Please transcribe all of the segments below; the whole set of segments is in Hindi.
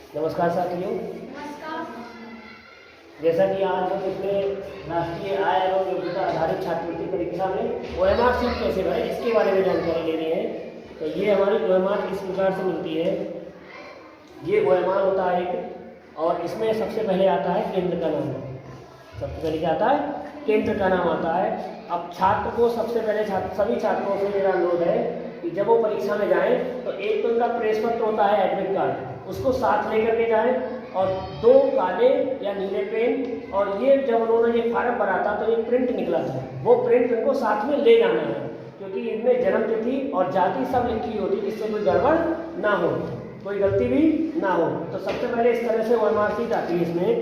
नमस्कार साथियों। नमस्कार। जैसा कि आज हम इसमें राष्ट्रीय आय एवं योग्यता आधारित छात्रवृत्ति परीक्षा में OMR सीट कैसे भरें इसके बारे में जानकारी ले रहे हैं। तो ये हमारी OMR इस प्रकार से मिलती है। ये OMR होता है एक, और इसमें सबसे पहले आता है केंद्र का नाम। सबसे पहले क्या आता है? केंद्र का नाम आता है। अब छात्र को सबसे पहले सभी छात्रों से मेरा अनुरोध है कि जब वो परीक्षा में जाएं तो एक तो उनका प्रेस पत्र होता है, एडमिट कार्ड, उसको साथ लेकर के जाएं, और 2 काले या नीले पेन, और ये जब उन्होंने ये फार्म भरा था तो ये प्रिंट निकला था, वो प्रिंट उनको साथ में ले जाना है, क्योंकि इनमें जन्म तिथि और जाति सब लिखी होती है, जिससे कोई गड़बड़ ना हो, कोई गलती भी ना हो। तो सबसे पहले इस तरह से OMR सीट आती है इसमें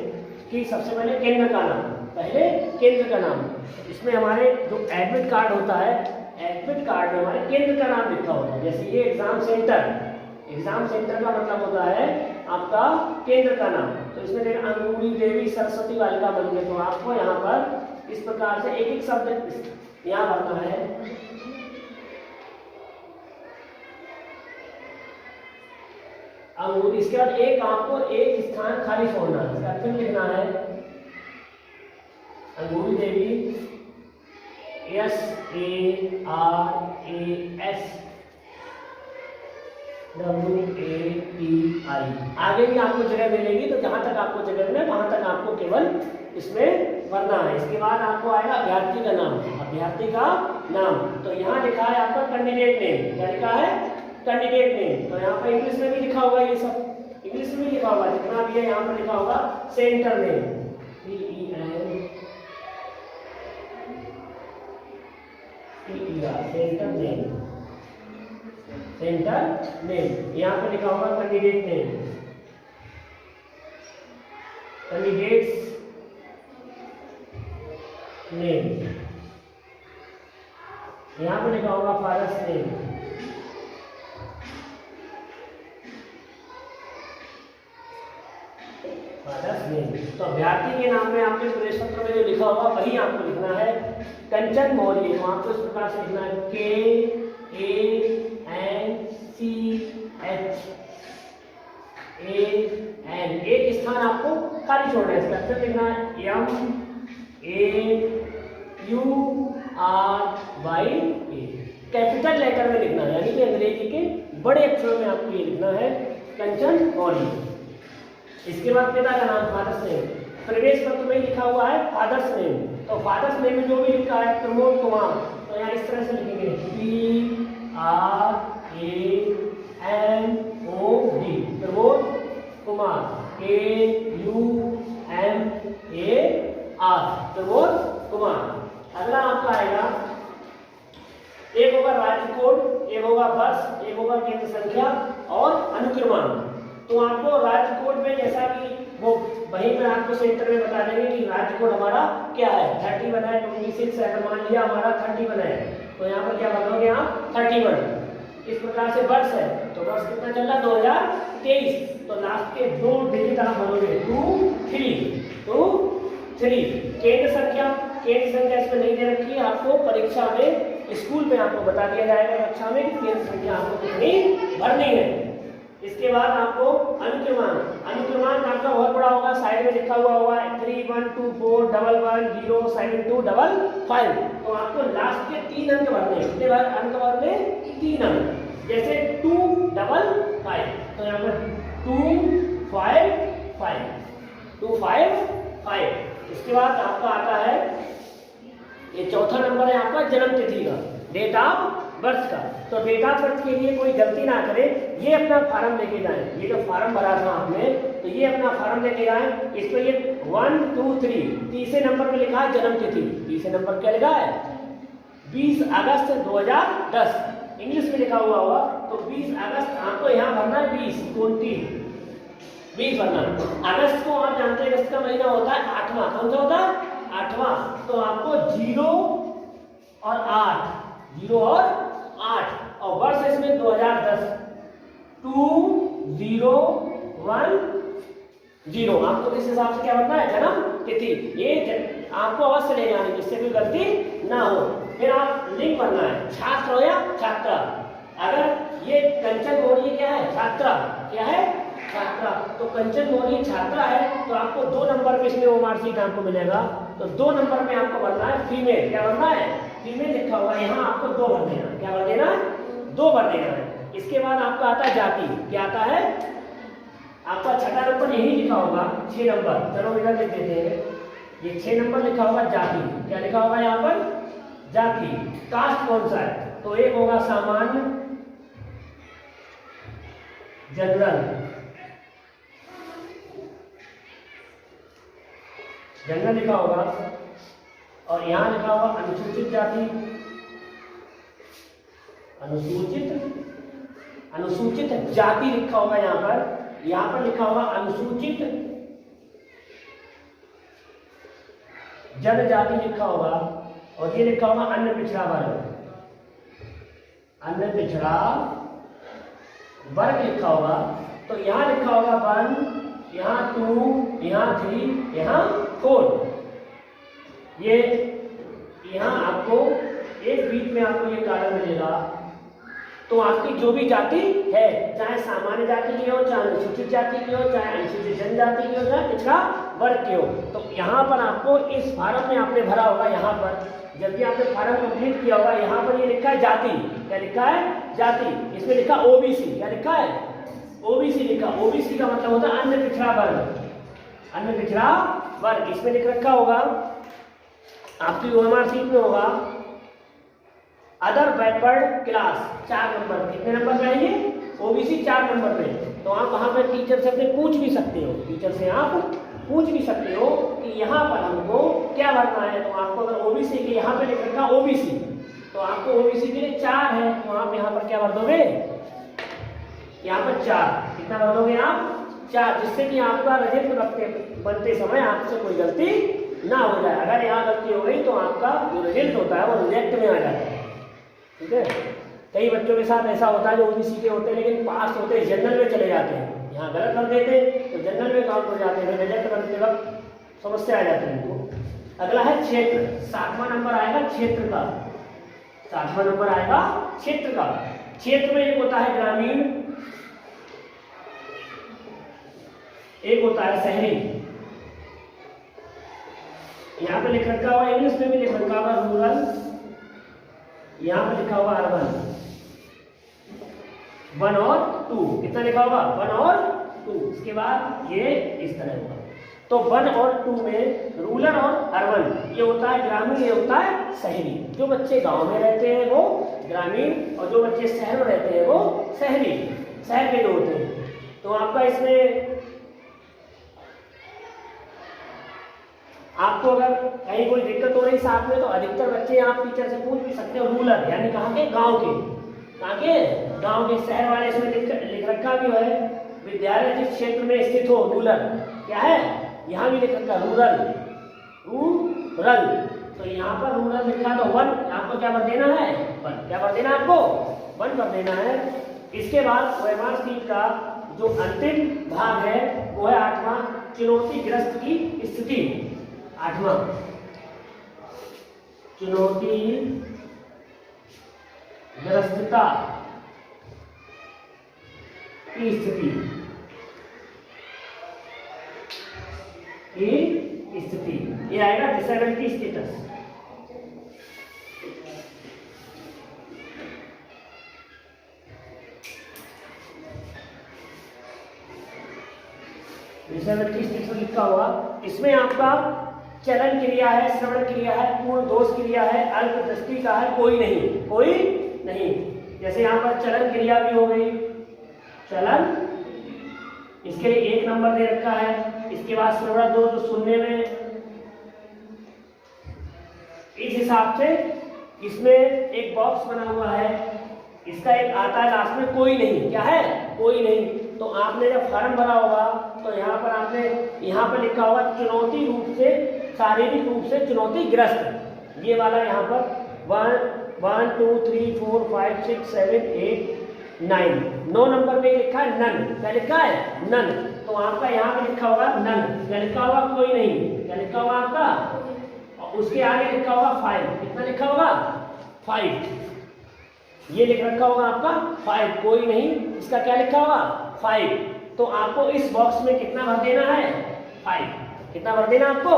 कि सबसे पहले केंद्र का नाम, पहले केंद्र का नाम। इसमें हमारे जो एडमिट कार्ड होता है, एडमिट कार्ड में हमारे केंद्र का नाम लिखा होता है। जैसे ये एग्जाम सेंटर का मतलब होता है आपका केंद्र का नाम। तो इसमें देखिए अंगूरी देवी सरस्वती बालिका मंदिर, तो आपको यहाँ पर इस प्रकार से एक एक शब्द यहाँ भरना है। अंगूरी, इसके बाद एक आपको एक स्थान खाली छोड़ना है, इसका फिर लिखना है अंगूरी देवी SARASWATI। आगे भी आपको जगह मिलेगी, तो जहां तक आपको जगह मिले वहां तक आपको केवल इसमें भरना है। इसके बाद आपको आएगा अभ्यर्थी का नाम, अभ्यर्थी का नाम। तो यहाँ लिखा है आपका कैंडिडेट नेम, क्या लिखा है? Candidate name. तो यहाँ पर इंग्लिश में भी लिखा होगा, ये सब इंग्लिश में भी लिखा होगा, जितना भी है यहाँ पर लिखा होगा centre name, centre name, centre name. यहाँ पे लिखा होगा कैंडिडेट नेम, कैंडिडेट्स नेम। यहाँ पे लिखा होगा फादर्स नेम, फादर्स नेम। तो अभ्यर्थी के नाम में आपके प्रवेश पत्र में जो लिखा होगा वही आपको लिखना है। कंचन मौर्य, तो आपको इस प्रकार से लिखना है KANCHAN। एक स्थान आपको खाली छोड़ना है, इसका अक्षर लिखना है MAURYA, कैपिटल लेटर में लिखना है, यानी कि अंग्रेजी के बड़े अक्षरों में आपको ये लिखना है कंचन मौर्य। इसके बाद पिता का नाम, फादर्स नेम, प्रवेश पत्र में लिखा हुआ है फादर्स नेम। तो फादर्स नेम में जो भी लिखा है प्रमोद कुमार, तो यहाँ इस तरह से लिखेंगे PRAMOD, प्रमोद कुमार, KUMAR, प्रमोद कुमार। अगला आपका आएगा, एक होगा राज्य कोड, एक होगा वर्ष, एक होगा केंद्र संख्या और अनुक्रमांक। तो आपको राज्य कोड में, जैसा कि वो वहीं पर आपको सेंटर में बता देंगे कि राज्य कोड हमारा क्या है, 31 है, 26 है। अगर मान लिया हमारा 31 है तो यहाँ पर क्या भरोगे आप? 31। इस प्रकार से वर्ष है, तो वर्ष कितना चल रहा? 2023। तो लास्ट के 2 डिजिट आप भरोगे 2 3। केंद्र संख्या इसमें नहीं दे रखी है, आपको परीक्षा में स्कूल में आपको बता दिया जाएगा कक्षा में कि केंद्र संख्या आपको कितनी भरनी है। इसके बाद आपको अनुक्रमांक आपका बहुत बड़ा होगा, साइड में लिखा हुआ होगा 31241110 7255। तो आपको लास्ट के 3 अंक भरने, कितने बार अंक भरने? 3 अंक। जैसे 255, तो यहाँ पर 255। इसके बाद आपका आता है, ये चौथा नंबर है आपका जन्म तिथि का, डेट ऑफ बर्थ का। तो डेट ऑफ बर्थ के लिए कोई गलती ना करे, ये अपना फार्म लेके जाएं। ये जो फार्म भरा था आपने, तो ये अपना फार्म लेके जाएं। इस पर ये 1 2 3 तीसरे नंबर पे लिखा है जन्म तिथि। तीसरे नंबर क्या लिखा है? 20 अगस्त 2010 इंग्लिश में लिखा हुआ होगा। तो 20 अगस्त आपको यहाँ भरना है, 20 भरना है। अगस्त को आप जानते हैं अगस्त का महीना होता है 8वां। कौन सा होता है? 8वां। तो आपको 0 और 8 और वर्ष इसमें 2010 2010। आपको इस हिसाब से क्या बनना है? जन्म तिथि। ये आपको अवश्य ले जानी, जिससे कोई गलती ना हो। फिर आप लिंग भरना है, छात्र हो या छात्रा। अगर ये कंचन मौर्य क्या है? छात्रा। क्या है? छात्रा, तो कंचन मौर्य छात्रा है, तो आपको 2 नंबर पे इसमें वो मार्कशीट आपको मिलेगा। तो 2 नंबर पे आपको भरना है फीमेल। क्या भरना है? फीमेल लिखा हुआ है, यहाँ आपको 2 भर देना। क्या भर देना है? 2 भर देना है। इसके बाद आपका आता है जाति। क्या आता है? आपका छठा नंबर यही लिखा होगा, 6 नंबर। चलो इधर लिख देते हैं, ये 6 नंबर लिखा होगा जाति। क्या लिखा होगा यहाँ पर? जाति। कास्ट कौन सा है? तो एक होगा सामान्य, जनरल, जनरल लिखा होगा, और यहां लिखा होगा अनुसूचित जाति, अनुसूचित जाति लिखा होगा यहाँ पर लिखा होगा अनुसूचित जनजाति लिखा होगा, और ये लिखा होगा अन्य पिछड़ा वर्ग, अन्य पिछड़ा वर्ग लिखा होगा। तो यहाँ लिखा होगा 1, यहाँ 2, यहाँ 3, यहाँ 4। ये यहाँ आपको एक बीच में आपको ये कारण मिलेगा। तो आपकी जो भी जाति है, चाहे सामान्य जाति की हो, चाहे अनुसूचित जाति की हो, चाहे अनुसूचित जनजाति की हो, चाहे पिछड़ा वर्ग की हो, तो यहाँ पर आपको इस फार्म में आपने भरा होगा। यहाँ पर जब भी आपने फार्म कंप्लीट किया होगा, यहाँ पर ये लिखा है जाति। क्या लिखा है? जाति। इसमें लिखा ओबीसी। क्या लिखा है? ओबीसी लिखा। ओबीसी का मतलब होता है अन्य पिछड़ा वर्ग, अन्य पिछड़ा वर्ग। इसमें लिख रखा होगा आपकी ओएमआर शीट में होगा अदर बैकवर्ड क्लास, 4 नंबर। कितने नंबर पे आएंगे? ओबीसी 4 नंबर पे। तो आप वहां पर टीचर से अपने पूछ भी सकते हो, टीचर से आप पूछ भी सकते हो कि यहाँ पर हमको क्या भरना है। तो आपको अगर ओबीसी के यहाँ पे लिख रखा ओबीसी, तो आपको ओबीसी के लिए 4 है, तो आप यहाँ पर क्या भर दोगे? यहाँ पर 4। कितना भर दोगे आप? 4, जिससे कि आपका रजिस्टर बनते समय आपसे कोई गलती ना हो जाए। अगर यहाँ गलती हो गई तो आपका जो रिजल्ट होता है वो रिजेक्ट में आ जाता है। ठीक है, कई बच्चों के साथ ऐसा होता है जो ओबीसी के होते हैं लेकिन पास होते जनरल में चले जाते हैं, यहाँ गलत कर देते तो जनरल में काउंट हो जाते हैं, रिजेक्ट करते वक्त समस्या आ जाती है इनको। अगला है क्षेत्र। 7वां नंबर आएगा क्षेत्र का। 7वां नंबर आएगा क्षेत्र का। क्षेत्र में एक होता है ग्रामीण, एक होता है शहरी। यहाँ पे लिख रखा हुआ, इंग्लिश में भी लिख रखा हुआ रूरल, यहाँ पे लिखा हुआ अर्बन। 1 और 2। कितना लिखा होगा? 1 और 2। इसके बाद ये इस तरह होगा। तो 1 और 2 में रूरल और अर्बन ये होता है ग्रामीण, ये होता है शहरी। जो बच्चे गांव में रहते हैं वो ग्रामीण, और जो बच्चे शहर में रहते हैं वो शहरी, शहर के जो होते हैं। तो आपका इसमें आपको अगर कहीं कोई दिक्कत हो रही साथ में, तो अधिकतर बच्चे आप टीचर से पूछ भी सकते हो। रूरल यानी कहाँ के? गांव के। कहाँ के? गांव के। शहर वाले इसमें लिख रखा भी है विद्यालय जिस क्षेत्र में स्थित हो, रूरल। क्या है? यहाँ भी लिख रखा रूरल, रूरल। तो यहाँ पर रूरल लिखा तो 1, आपको क्या भर देना है? 1। क्या भर देना है आपको? 1 भर देना है। इसके बाद ओएमआर शीट का जो अंतिम भाग है वो है 8वां, चुनौतीग्रस्त की स्थिति। 8वां, चुनौती ग्रस्तता की स्थिति, ये आएगा डिसेबिलिटी स्टेटस। डिसेबिलिटी स्टेटस लिखा हुआ, इसमें आपका चलन क्रिया है, श्रवण क्रिया है, पूर्ण दोष क्रिया है, अल्प दृष्टि का है, कोई नहीं, कोई नहीं। जैसे यहाँ पर चलन क्रिया भी हो गई, चलन, इसके लिए 1 नंबर दे रखा है। इसके बाद श्रवण दोष जो सुनने में, इस हिसाब से इसमें एक बॉक्स बना हुआ है, इसका एक आता है लास्ट में कोई नहीं। क्या है? कोई नहीं। तो आपने जब फॉर्म भरा होगा तो यहाँ पर आपने यहाँ पर लिखा होगा चुनौती रूप से, शारीरिक रूप से चुनौतीग्रस्त, ये वाला यहाँ पर 1 2 3 4 5 6 7 8 9 नंबर पे लिखा है नन। क्या लिखा है? नन। तो आपका यहाँ पे लिखा होगा नन। क्या लिखा होगा? कोई नहीं। क्या लिखा होगा आपका? और उसके आगे लिखा होगा 5। कितना लिखा होगा? 5। ये लिख रखा होगा आपका 5, कोई नहीं। इसका क्या लिखा होगा? 5। तो आपको इस बॉक्स में कितना भर देना है? 5। कितना भर देना आपको?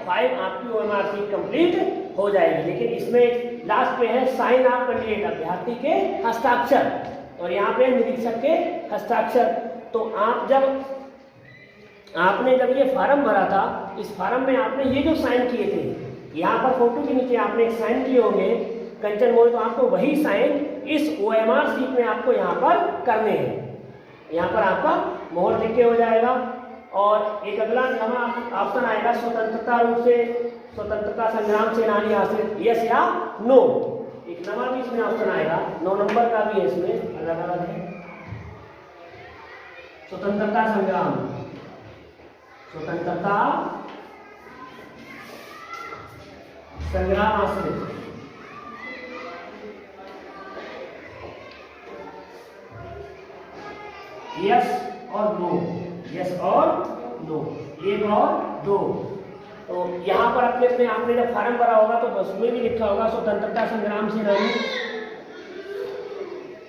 5। आपकी OMR शीट कंप्लीट हो जाएगी। लेकिन इसमें लास्ट पे है साइन ऑफ कैंडिडेट, अभ्यर्थी के हस्ताक्षर, और यहाँ पे निरीक्षक के हस्ताक्षर। तो आपने जब ये फार्म भरा था, इस फार्म में आपने ये जो साइन किए थे, यहाँ पर फोटो के नीचे आपने एक साइन किए होंगे कंचन मोड़, तो आपको वही साइन इस OMR शीट में आपको यहाँ पर करने हैं। यहाँ पर आपका मोहर लिख के हो जाएगा। और एक अगला नवा ऑप्शन आएगा, स्वतंत्रता रूप से स्वतंत्रता संग्राम सेनानी हासिल, यस या नो। एक नवा भी इसमें ऑप्शन आएगा, 9 नंबर का भी है, इसमें अलग अलग है। स्वतंत्रता संग्राम, स्वतंत्रता संग्राम हासिल, यस और नो, यस और नो, 1 और 2। तो यहाँ पर अपने आपने जब फार्म भरा होगा तो उसमें भी लिखा होगा स्वतंत्रता संग्राम सेनानी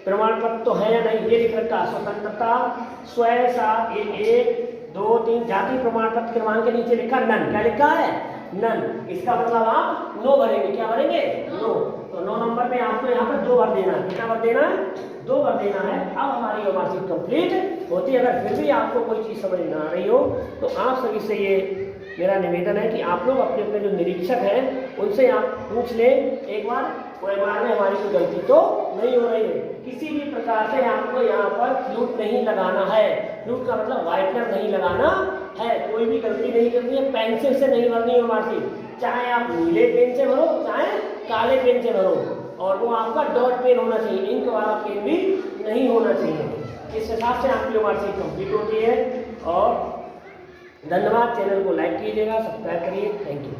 प्रमाण पत्र तो है या नहीं, ये लिख रखा स्वतंत्रता स्वयं सा 1 2 3 जाति प्रमाण पत्र क्रमांक के नीचे लिखा नन। क्या लिखा है? नन। इसका मतलब आप नो भरेंगे। क्या भरेंगे? नो। तो 9 नंबर में आपको यहाँ पर 2 भर देना है। कितना भर देना है? 2 भर देना है। अब हमारी OMR शीट कंप्लीट होती है। अगर फिर भी आपको कोई चीज़ समझ ना आ रही हो तो आप सभी से ये मेरा निवेदन है कि आप लोग अपने अपने जो निरीक्षक हैं उनसे आप पूछ लें एक बार, OMR में हमारी कोई गलती तो नहीं हो रही है। किसी भी प्रकार से आपको यहाँ पर फ्लूट नहीं लगाना है। फ्लूट का मतलब व्हाइटनर नहीं लगाना है। कोई भी गलती नहीं करनी है, पेंसिल से नहीं भरनी है OMR शीट। चाहे आप नीले पेन से भरो, चाहे काले पेन से भरो, और वो आपका डॉट पेन होना चाहिए, इंक वाला पेन भी नहीं होना चाहिए। इस हिसाब से आपकी OMR शीट कंप्लीट होती है। और धन्यवाद। चैनल को लाइक कीजिएगा, सब्सक्राइब करिए। Thank you.